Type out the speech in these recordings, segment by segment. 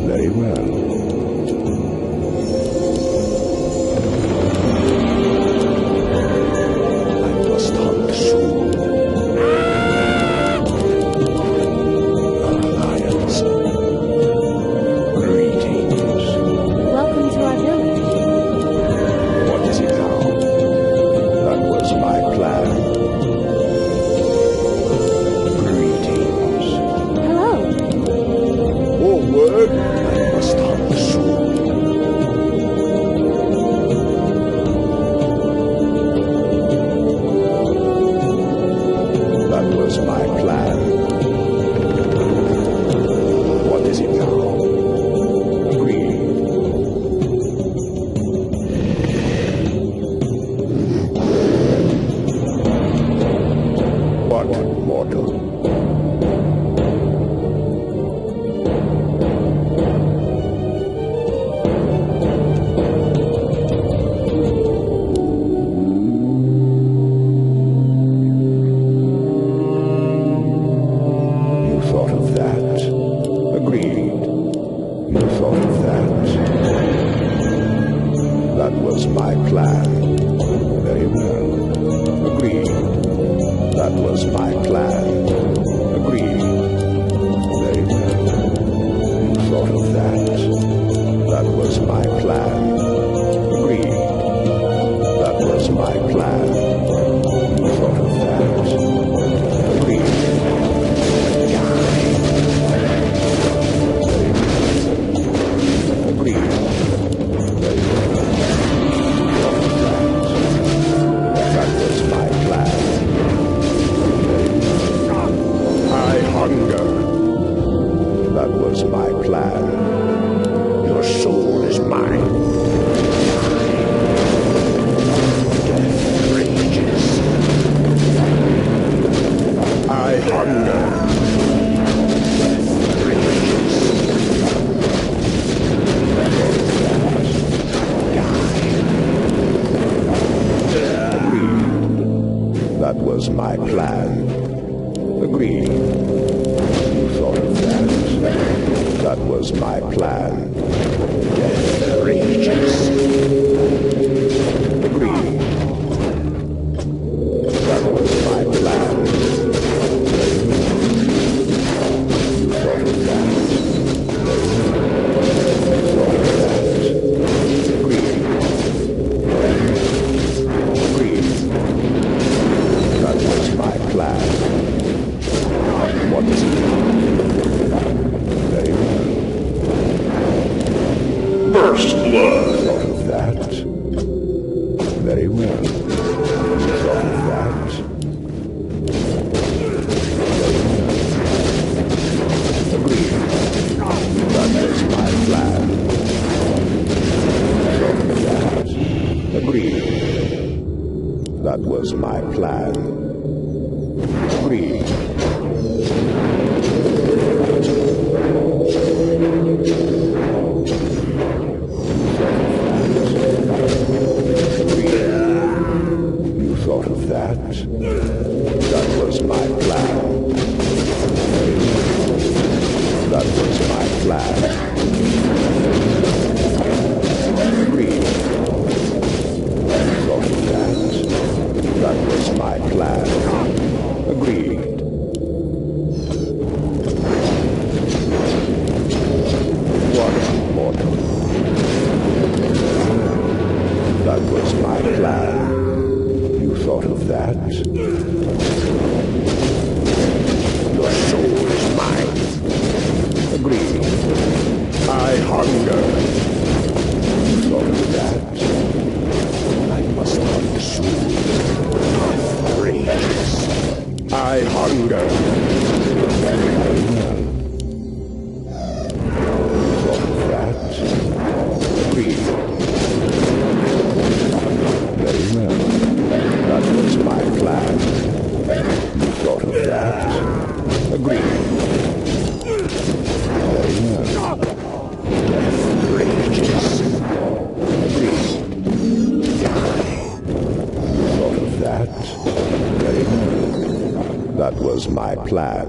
Very well. I must hunt soon. Alliance. Greetings. Welcome to our village. What is it now? That was my plan. Greetings. Hello. Forward! I must hunt soon. That was my plan. What is it now? Greed. What mortal? You thought of that. Agreed. You thought of that. That was my plan. Very well. Agreed. That was my plan. Agreed. Very well. You thought of that. That was my plan. Agreed. That was my plan. You thought of that. Agreed. Agreed. Very well. Thought of that. That was my plan. I hunger. That was my plan. Your soul is mine. Death rages. I hunger. Death rages. Agreed. That was my plan. Agreed. You thought of that. That was my plan. Death rages. Agreed. That was my plan. You thought of that. You thought of that. Agreed. Agreed. That was my plan. What is it? Very well. First blood. Thought of that. Very well. Thought of that. Very well. Agreed. That was my plan. Thought of that. Agreed. That was my plan. Agreed. You thought of that. That was my plan. That was my plan. Agreed. You thought of that. That was my plan. Agreed. What mortal? That was my plan. You thought of that? Your soul is mine. Agreed. I hunger. You thought of that? I must hunt soon. Death rages. I hunger. Very well. You thought of that? Agreed. Very well. That was my plan. You thought of that? Agreed. Very well. Death rages. Agreed. Die. Thought of that? Very well. That was my plan.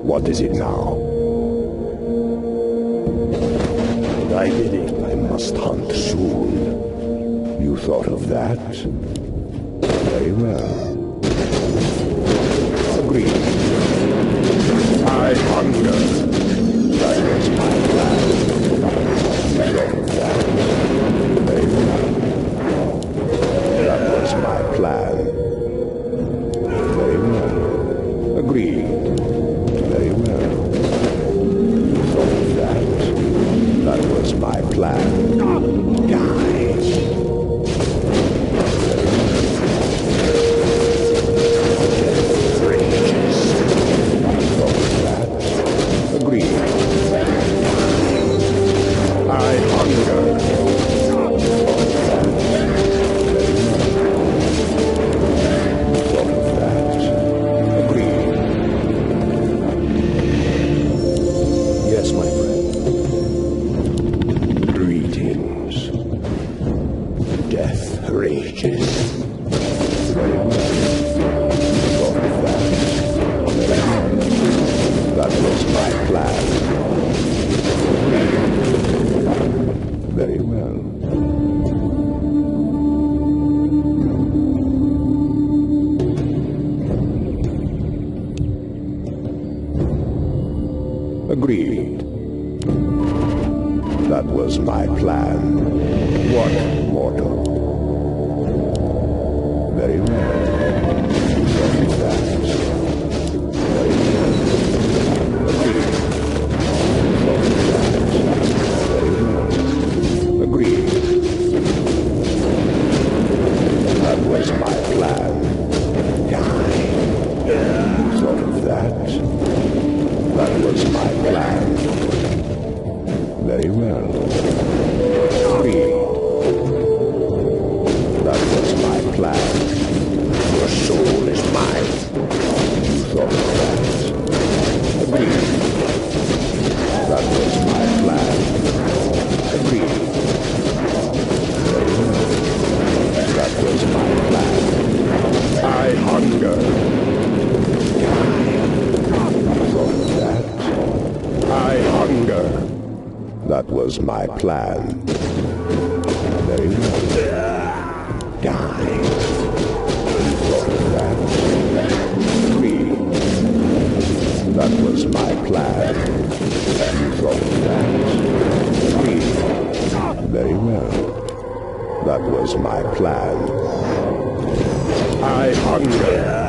What is it now? Thy bidding, I must hunt soon. You thought of that? Very well. Agreed. I hunger. That was my plan. You thought of that? Very well. That was my plan. Very well. Agreed. Very well. You thought of that? That was my plan. Die. Very well. Agreed. That was my plan. What, mortal? Very well. You thought of that. Very well. Agreed. You thought of that. Very well. Agreed. That was my plan. Die. You thought of that. That was my plan. Very well. Agreed. That was my plan. Your soul is mine. You thought of that. Agreed. That was my plan. Agreed. Very well. That was my plan. I hunger. I hunger. That was my plan. Very well. Die. You thought of that? Agreed. That was my plan. You thought of that? Agreed. Very well. That was my plan. I hunger.